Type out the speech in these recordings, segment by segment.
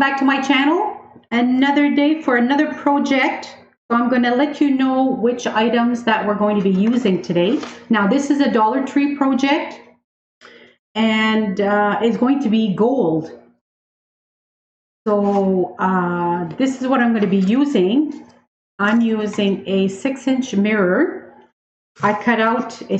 back to my channel. Another day for another project. So I'm going to let you know which items that we're going to be using today. Now this is a Dollar Tree project and it's going to be gold. So this is what I'm going to be using. I'm using a 6-inch mirror. I cut out a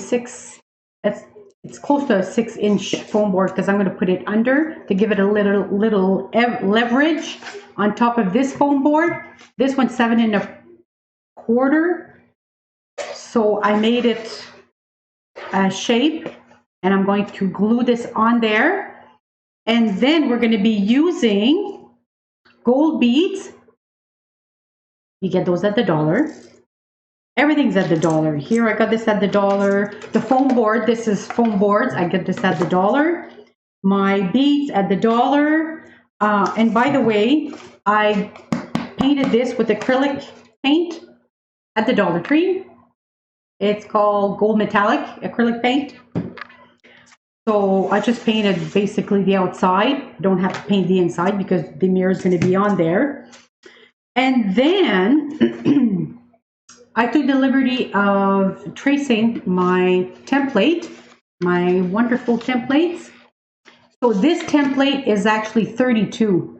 it's close to a 6-inch foam board because I'm going to put it under to give it a little leverage on top of this foam board. This one's 7 1/4. So I made it a shape and I'm going to glue this on there. And then we're going to be using gold beads. You get those at the dollar. Everything's at the dollar. Here I got this at the dollar. The foam board, this is foam boards. I get this at the dollar. My beads at the dollar. And by the way, I painted this with acrylic paint at the Dollar Tree. It's called gold metallic acrylic paint. So I just painted basically the outside. Don't have to paint the inside because the mirror is going to be on there. And then I took the liberty of tracing my template, my wonderful templates. So this template is actually 32,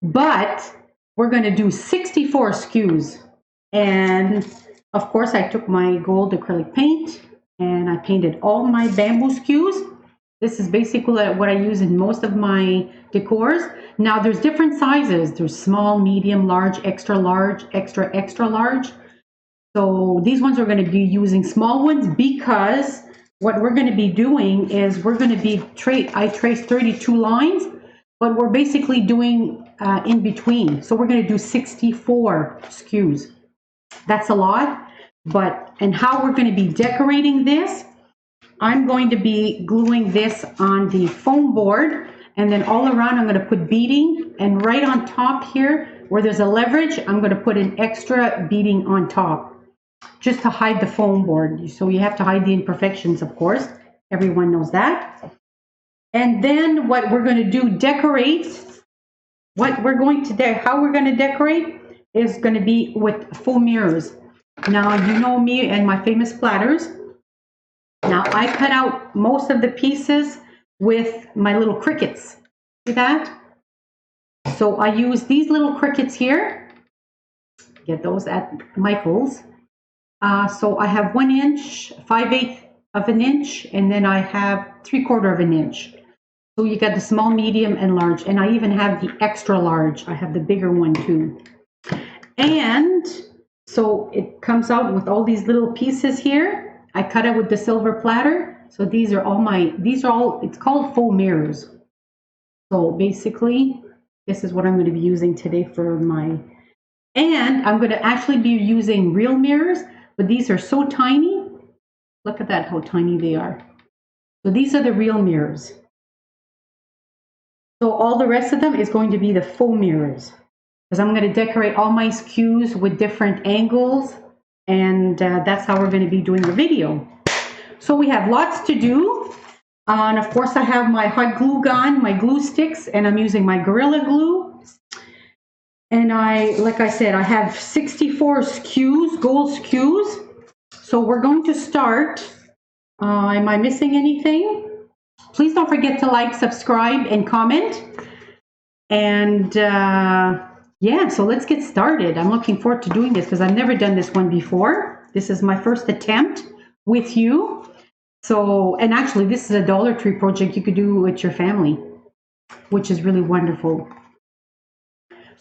but we're going to do 64 skews. And of course I took my gold acrylic paint and I painted all my bamboo skews. This is basically what I use in most of my decors. Now there's different sizes. There's small, medium, large, extra large, extra large. So these ones are going to be using small ones because what we're going to be doing is we're going to be, I traced 32 lines, but we're basically doing in between. So we're going to do 64 skews. That's a lot, and how we're going to be decorating this, I'm going to be gluing this on the foam board, and then all around I'm going to put beading, and right on top here where there's a leverage, I'm going to put an extra beading on top just to hide the foam board. So you have to hide the imperfections, of course. Everyone knows that. And then what we're going to do, how we're going to decorate is going to be with faux mirrors. Now you know me and my famous platters. Now I cut out most of the pieces with my little crickets. See that? So I use these little crickets here. Get those at Michael's. So I have 1 inch, 5/8 of an inch, and then I have 3/4 of an inch. So you got the small, medium, and large, and I even have the extra large. I have the bigger one too. And so it comes out with all these little pieces here. I cut it with the silver platter. So these are all it's called faux mirrors. So basically, this is what I'm going to be using today for and I'm going to actually be using real mirrors, but these are so tiny. Look at that, how tiny they are. So these are the real mirrors. So all the rest of them is going to be the faux mirrors, because I'm going to decorate all my skews with different angles, and that's how we're going to be doing the video. So we have lots to do, and of course I have my hot glue gun, my glue sticks, and I'm using my Gorilla Glue. And like I said, I have 64 skews, gold skews. So we're going to start. Am I missing anything? Please don't forget to like, subscribe, and comment. And yeah, so let's get started. I'm looking forward to doing this because I've never done this one before. This is my first attempt with you. So, and actually this is a Dollar Tree project you could do with your family, which is really wonderful.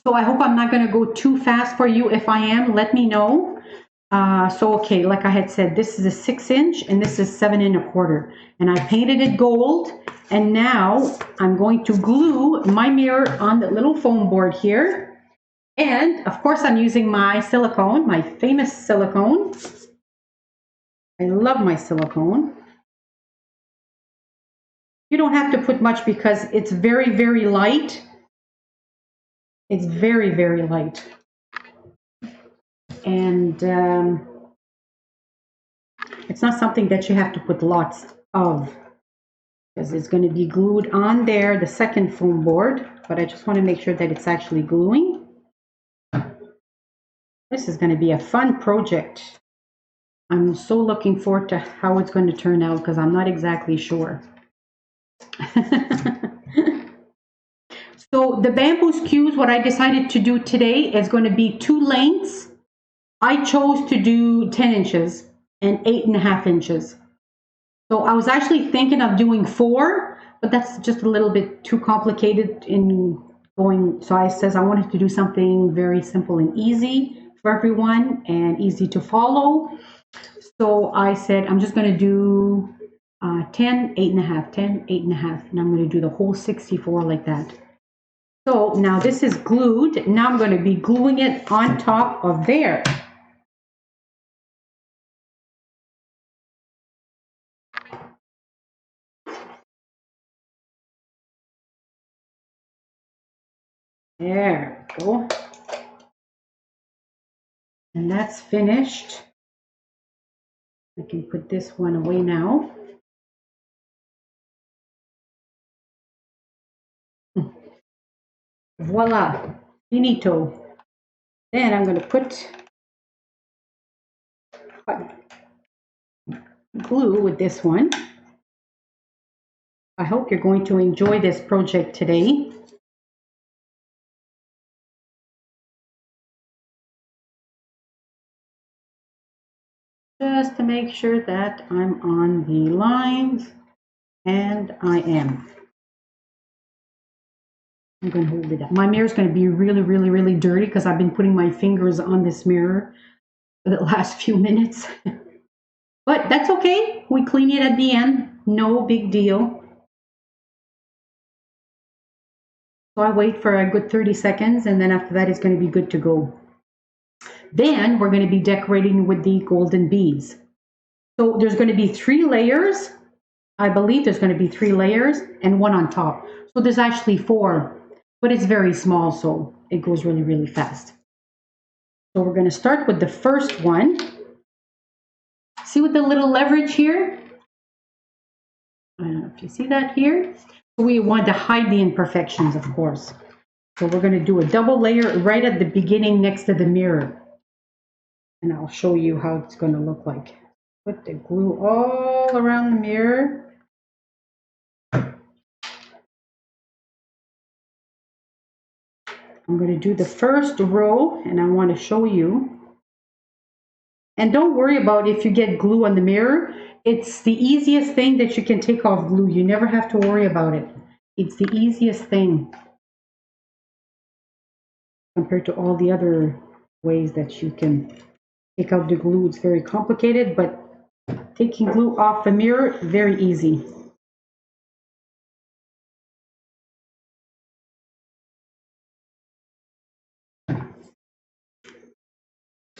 So I hope I'm not going to go too fast for you. If I am, let me know. Okay, like I had said, this is a 6-inch and this is 7 1/4. And I painted it gold. And now I'm going to glue my mirror on the little foam board here. And of course I'm using my silicone, my famous silicone. I love my silicone. You don't have to put much because it's very, very light. It's very, very light. And it's not something that you have to put lots of, because it's going to be glued on there, the second foam board. but I just want to make sure that it's actually gluing. This is going to be a fun project. I'm so looking forward to how it's going to turn out because I'm not exactly sure. So the bamboo skews, what I decided to do today is going to be 2 lengths. I chose to do 10 inches and 8.5 inches. So I was actually thinking of doing 4, but that's just a little bit too complicated in going. So I says I wanted to do something very simple and easy for everyone and easy to follow. So I said I'm just going to do 10, 8.5, 10, 8.5, and I'm going to do the whole 64 like that. So now this is glued. Now I'm going to be gluing it on top of there. There we go. And that's finished. I can put this one away now. Voila, finito. Then I'm going to put glue with this one. I hope you're going to enjoy this project today. Just to make sure that I'm on the lines, and I am. I'm going to hold it up. My mirror is going to be really, really, really dirty because I've been putting my fingers on this mirror for the last few minutes. But that's okay. We clean it at the end. No big deal. So I wait for a good 30 seconds, and then after that, it's going to be good to go. Then we're going to be decorating with the golden beads. So there's going to be 3 layers. I believe there's going to be 3 layers and 1 on top. So there's actually 4, but it's very small, so it goes really, really fast. So we're going to start with the first one. See with the little leverage here? I don't know if you see that here. We want to hide the imperfections, of course. So we're going to do a double layer right at the beginning next to the mirror. And I'll show you how it's going to look like. Put the glue all around the mirror. I'm going to do the first row, and I want to show you. And don't worry about if you get glue on the mirror. It's the easiest thing that you can take off glue. You never have to worry about it. It's the easiest thing compared to all the other ways that you can take out the glue. It's very complicated, but taking glue off the mirror, very easy.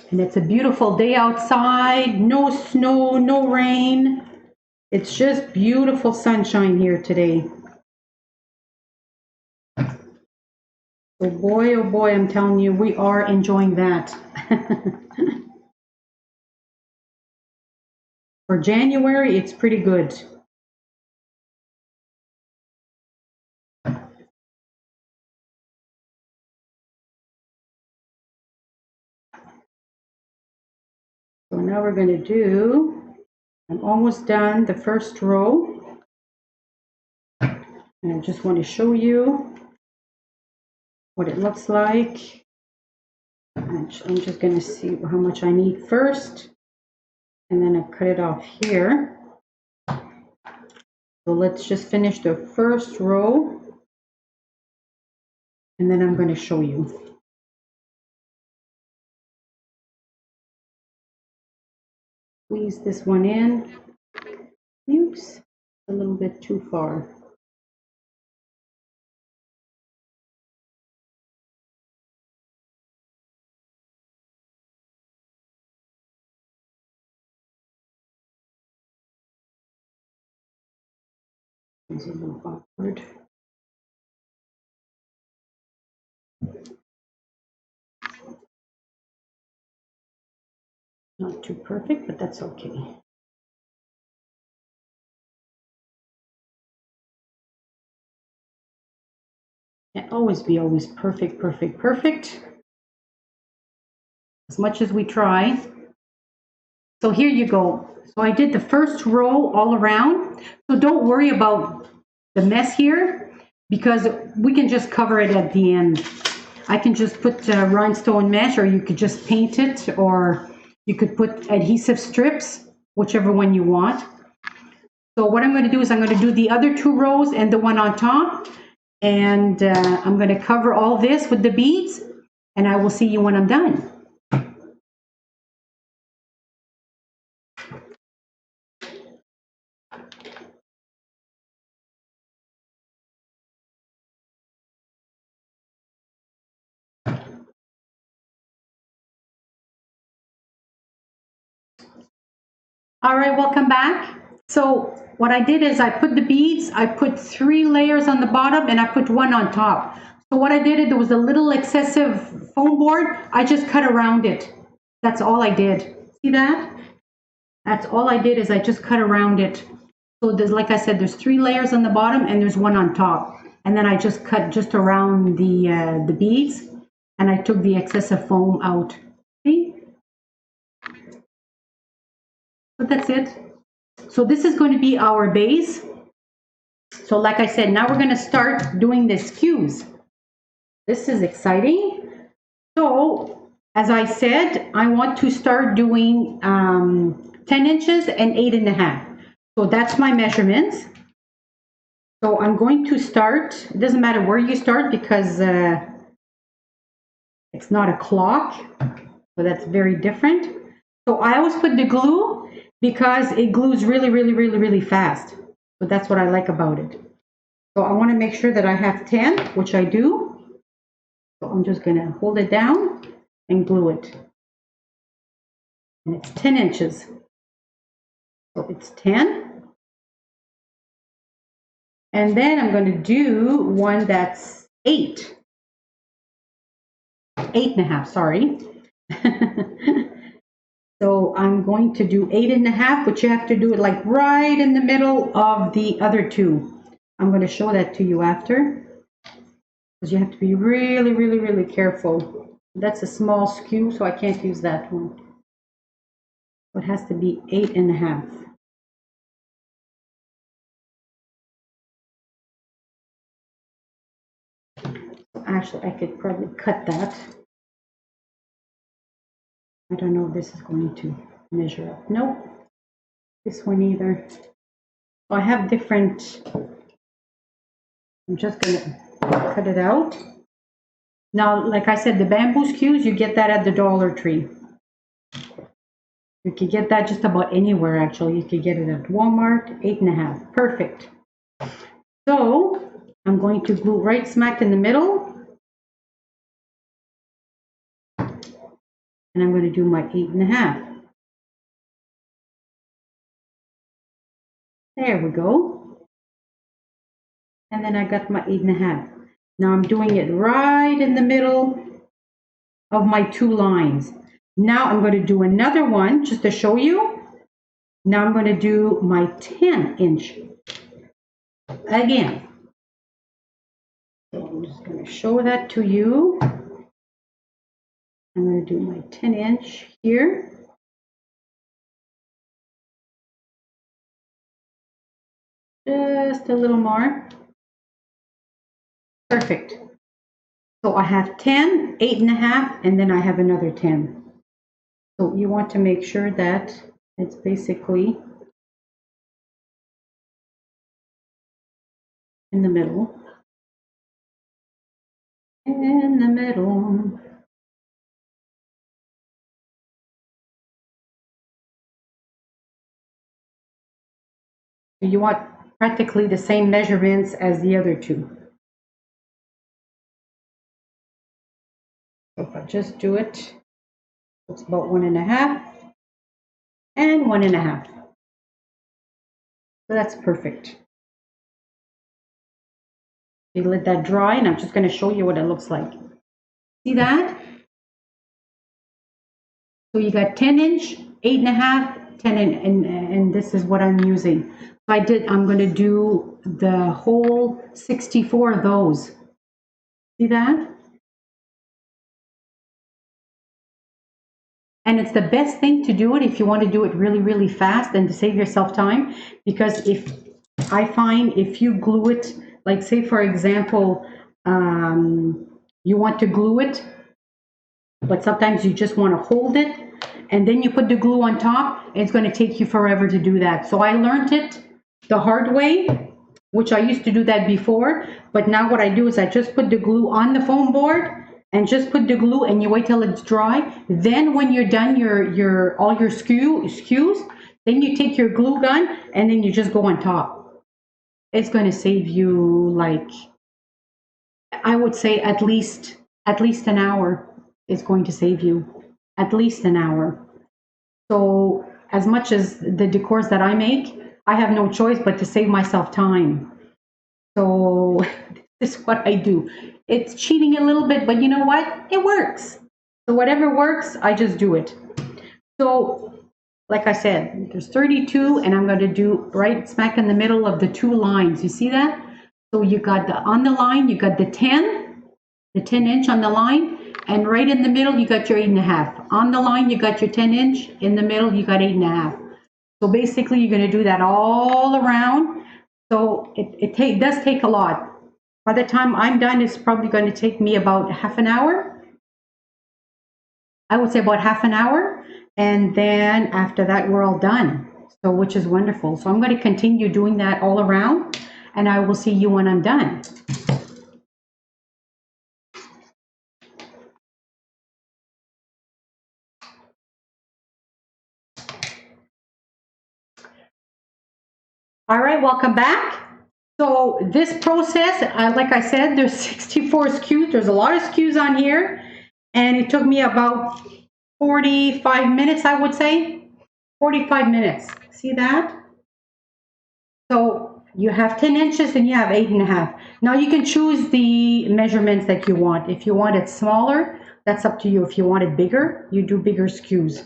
And it's a beautiful day outside, no snow, no rain. It's just beautiful sunshine here today. Oh boy, I'm telling you, we are enjoying that. For January, it's pretty good. So now we're going to do, I'm almost done the first row. And I just want to show you what it looks like. I'm just going to see how much I need first. And then I cut it off here. So let's just finish the first row. And then I'm going to show you. Squeeze this one in. Oops, a little bit too far. It's a little awkward. Not too perfect, but that's okay. Yeah, can't always be perfect, perfect, perfect. As much as we try. So here you go. So I did the first row all around. So don't worry about the mess here because we can just cover it at the end. I can just put rhinestone mesh, or you could just paint it, or you could put adhesive strips, whichever one you want. So what I'm going to do is I'm going to do the other 2 rows and the one on top. And I'm going to cover all this with the beads, and I will see you when I'm done. All right, welcome back. So what I did is I put the beads, I put 3 layers on the bottom, and I put 1 on top. So what I did, there was a little excessive foam board. I just cut around it. That's all I did. See that? That's all I did, is I just cut around it. So there's, like I said, there's 3 layers on the bottom and there's 1 on top. And then I just cut just around the beads, and I took the excessive foam out. See? But that's it. So this is going to be our base. So like I said, now we're going to start doing the skews. This is exciting. So as I said, I want to start doing 10 inches and 8.5. So that's my measurements. So I'm going to start, it doesn't matter where you start because it's not a clock. So that's very different. So I always put the glue because it glues really, really, really, really fast. So that's what I like about it. So I want to make sure that I have 10, which I do. So I'm just going to hold it down and glue it. And it's 10 inches. So it's 10. And then I'm going to do one that's 8. 8.5, sorry. So I'm going to do 8.5, but you have to do it like right in the middle of the other 2. I'm going to show that to you after, because you have to be really, really, really careful. That's a small skew, so I can't use that one. It has to be 8.5. Actually, I could probably cut that. I don't know if this is going to measure up. Nope, this one either. So I have different, I'm just going to cut it out. Now, like I said, the bamboo skews, you get that at the Dollar Tree. You could get that just about anywhere, actually. You could get it at Walmart, 8.5. Perfect. So I'm going to glue right smack in the middle. And I'm going to do my 8.5. There we go. And then I got my 8.5. Now I'm doing it right in the middle of my 2 lines. Now I'm going to do another one just to show you. Now I'm going to do my 10 inch again. So I'm just going to show that to you. I'm going to do my 10 inch here. Just a little more. Perfect. So I have 10, 8.5, and then I have another 10. So you want to make sure that it's basically in the middle. In the middle. You want practically the same measurements as the other 2. So if I just do it, it's about 1.5 and 1.5. So that's perfect. You let that dry, and I'm just going to show you what it looks like. See that? So you got 10 inch, 8.5, 10, and this is what I'm using. I'm going to do the whole 64 of those. See that? And it's the best thing to do it if you want to do it really, really fast and to save yourself time. Because I find if you glue it, like say for example, you want to glue it, but sometimes you just want to hold it and then you put the glue on top, it's going to take you forever to do that. So I learned it the hard way, which I used to do that before, but now what I do is I just put the glue on the foam board and just put the glue and you wait till it's dry. Then when you're done your all your skews, then you take your glue gun and then you just go on top. It's going to save you, like, I would say at least an hour. Is going to save you at least an hour. So as much as the decors that I make, I have no choice but to save myself time. So this is what I do. It's cheating a little bit, but you know what? It works. So whatever works, I just do it. So like I said, there's 32 and I'm going to do right smack in the middle of the two lines. You see that? So you got on the line, you got the 10 inch on the line, and right in the middle, you got your 8.5. On the line, you got your 10 inch. In the middle, you got 8.5. So basically, you're going to do that all around. So it does take a lot. By the time I'm done, it's probably going to take me about half an hour. I would say about half an hour. And then after that, we're all done. So which is wonderful. So I'm going to continue doing that all around. And I will see you when I'm done. All right, welcome back. So this process, like I said, there's 64 SKUs. There's a lot of SKUs on here. And it took me about 45 minutes, I would say. 45 minutes. See that? So you have 10 inches and you have 8.5. Now you can choose the measurements that you want. If you want it smaller, that's up to you. If you want it bigger, you do bigger SKUs.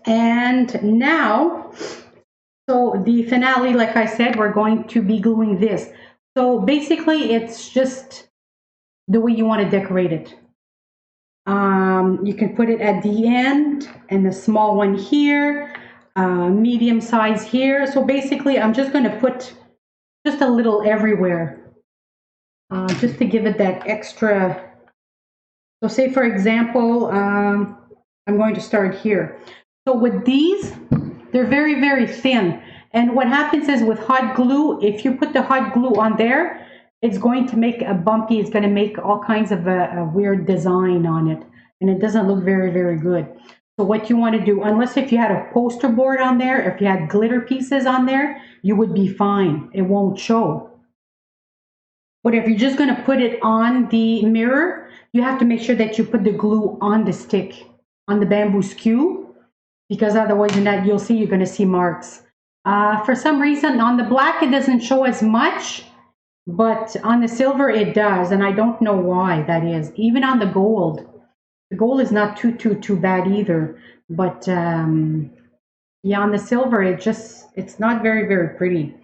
And now, so the finale, like I said, we're going to be gluing this. So basically, it's just the way you want to decorate it. You can put it at the end and a small one here, medium size here. So basically, I'm just going to put just a little everywhere, just to give it that extra. So say, for example, I'm going to start here. So with these, they're very, very thin. And what happens is with hot glue, if you put the hot glue on there, it's going to make a bumpy, it's going to make all kinds of a weird design on it. And it doesn't look very, very good. So what you want to do, unless if you had a poster board on there, if you had glitter pieces on there, you would be fine. It won't show. But if you're just going to put it on the mirror, you have to make sure that you put the glue on the stick, on the bamboo skew. Because otherwise, you'll see, you're going to see marks. For some reason, on the black, it doesn't show as much, but on the silver, it does. And I don't know why that is. Even on the gold is not too bad either. But yeah, on the silver, it's not very, very pretty.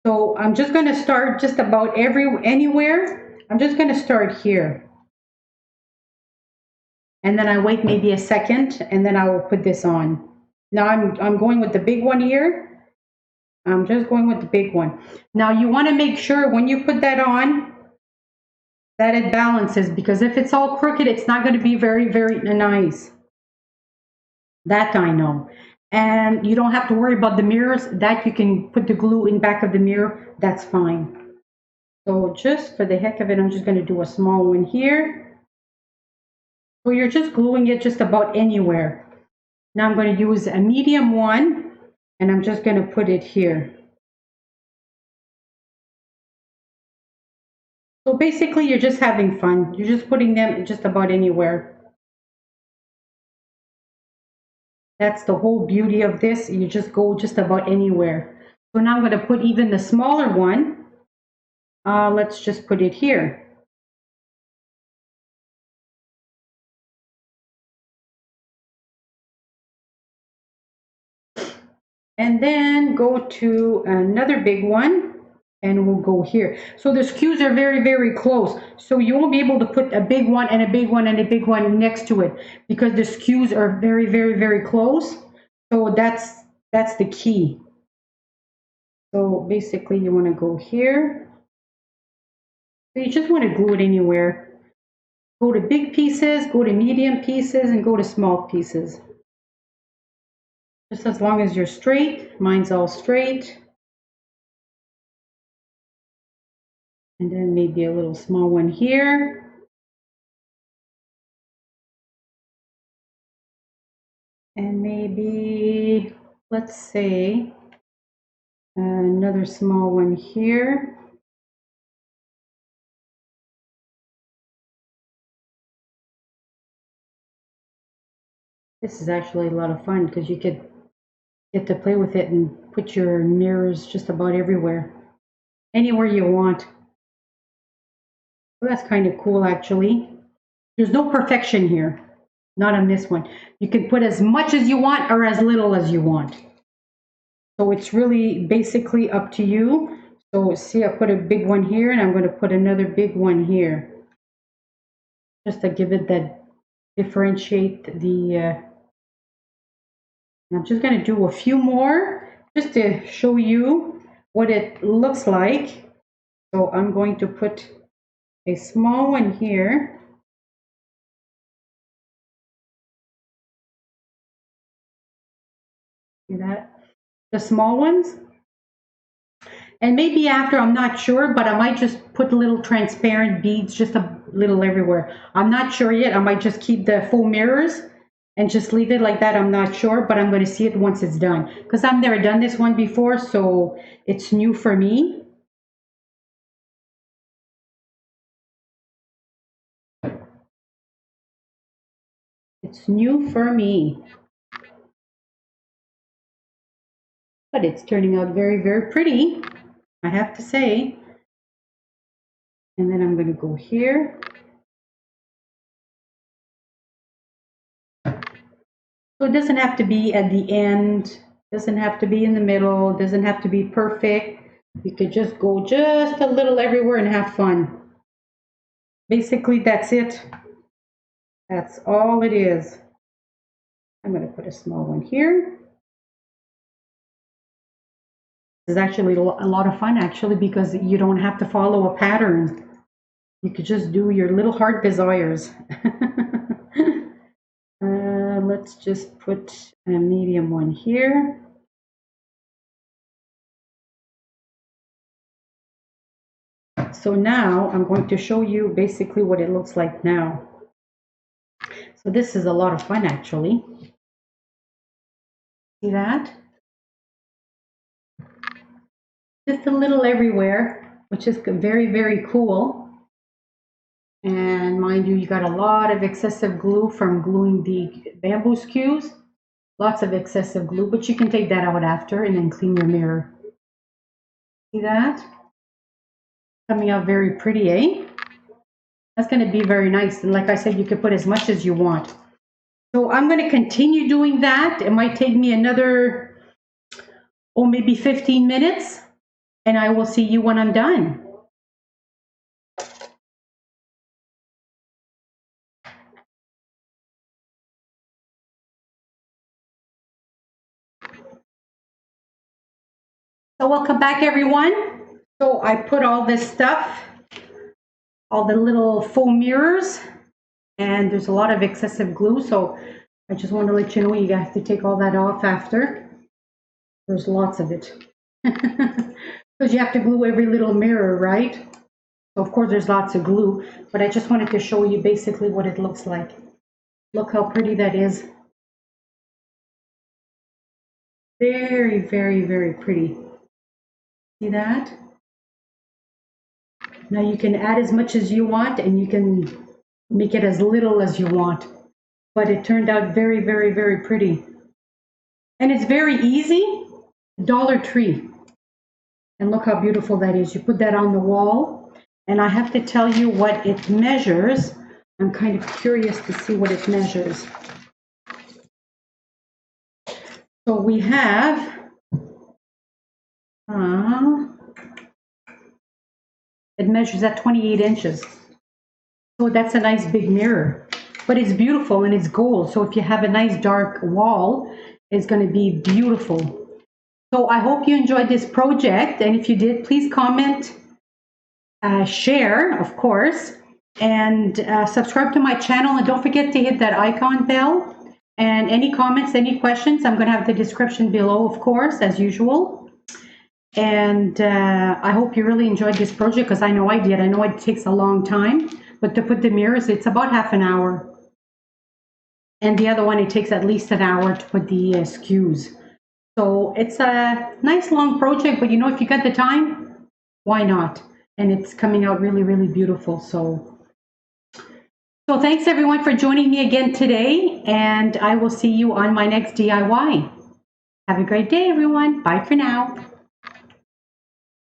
So I'm just going to start just about anywhere. I'm just going to start here. And then I wait maybe a second, and then I will put this on. Now I'm going with the big one here. I'm just going with the big one. Now you want to make sure when you put that on that it balances, because if it's all crooked, it's not going to be very, very nice. That I know. And you don't have to worry about the mirrors. That you can put the glue in back of the mirror. That's fine. So just for the heck of it, I'm just going to do a small one here. So you're just gluing it just about anywhere. Now I'm going to use a medium one, and I'm just going to put it here. So basically, you're just having fun. You're just putting them just about anywhere. That's the whole beauty of this. You just go just about anywhere. So now I'm going to put even the smaller one. Let's just put it here. And then go to another big one and will go here. So the skews are very, very close. So you won't be able to put a big one and a big one and a big one next to it because the skews are very, very, very close. So that's the key. So basically you want to go here. So you just want to glue it anywhere. Go to big pieces, go to medium pieces, and go to small pieces. Just as long as you're straight. Mine's all straight. And then maybe a little small one here. And maybe, let's say, another small one here. This is actually a lot of fun because you get to play with it and put your mirrors just about everywhere. Anywhere you want. So that's kind of cool actually. There's no perfection here. Not on this one. You can put as much as you want or as little as you want. So it's really basically up to you. So see, I put a big one here and I'm going to put another big one here. Just to give it that, differentiate the, I'm just going to do a few more just to show you what it looks like. So I'm going to put a small one here. See that? The small ones. And maybe after, I'm not sure, but I might just put little transparent beads just a little everywhere. I'm not sure yet. I might just keep the faux mirrors and just leave it like that. I'm not sure, but I'm going to see it once it's done. Because I've never done this one before, so it's new for me. It's new for me. But it's turning out very, very pretty, I have to say. And then I'm going to go here. So it doesn't have to be at the end, doesn't have to be in the middle, doesn't have to be perfect. You could just go just a little everywhere and have fun. Basically, that's it. That's all it is. I'm going to put a small one here. This is actually a lot of fun, actually, because you don't have to follow a pattern. You could just do your little heart desires. Let's just put a medium one here. So now I'm going to show you basically what it looks like now. So this is a lot of fun actually. See that? Just a little everywhere, which is very, very cool. And mind you, you got a lot of excessive glue from gluing the bamboo skews. Lots of excessive glue, but you can take that out after and then clean your mirror. See that? Coming out very pretty, eh? That's going to be very nice. And like I said, you can put as much as you want. So I'm going to continue doing that. It might take me another, oh, maybe 15 minutes. And I will see you when I'm done. So welcome back, everyone. So I put all this stuff, all the little faux mirrors, and there's a lot of excessive glue. So I just want to let you know you have to take all that off after. There's lots of it. Because you have to glue every little mirror, right? So of course there's lots of glue, but I just wanted to show you basically what it looks like. Look how pretty that is. Very, very, very pretty. See that? Now you can add as much as you want and you can make it as little as you want. But it turned out very, very, very pretty. And it's very easy. Dollar Tree. And look how beautiful that is. You put that on the wall. And I have to tell you what it measures. I'm kind of curious to see what it measures. So we have, It measures at 28 inches. So that's a nice big mirror. But it's beautiful and it's gold. So if you have a nice dark wall, it's going to be beautiful. So I hope you enjoyed this project. And if you did, please comment, share, of course, and subscribe to my channel. And don't forget to hit that icon bell. And any comments, any questions, I'm going to have the description below, of course, as usual. And I hope you really enjoyed this project, because I know I did. I know it takes a long time, but to put the mirrors, it's about half an hour. And the other one, it takes at least an hour to put the skews. So it's a nice long project, but you know, if you got the time, why not? And it's coming out really, really beautiful. So thanks everyone for joining me again today, and I will see you on my next DIY. Have a great day, everyone. Bye for now.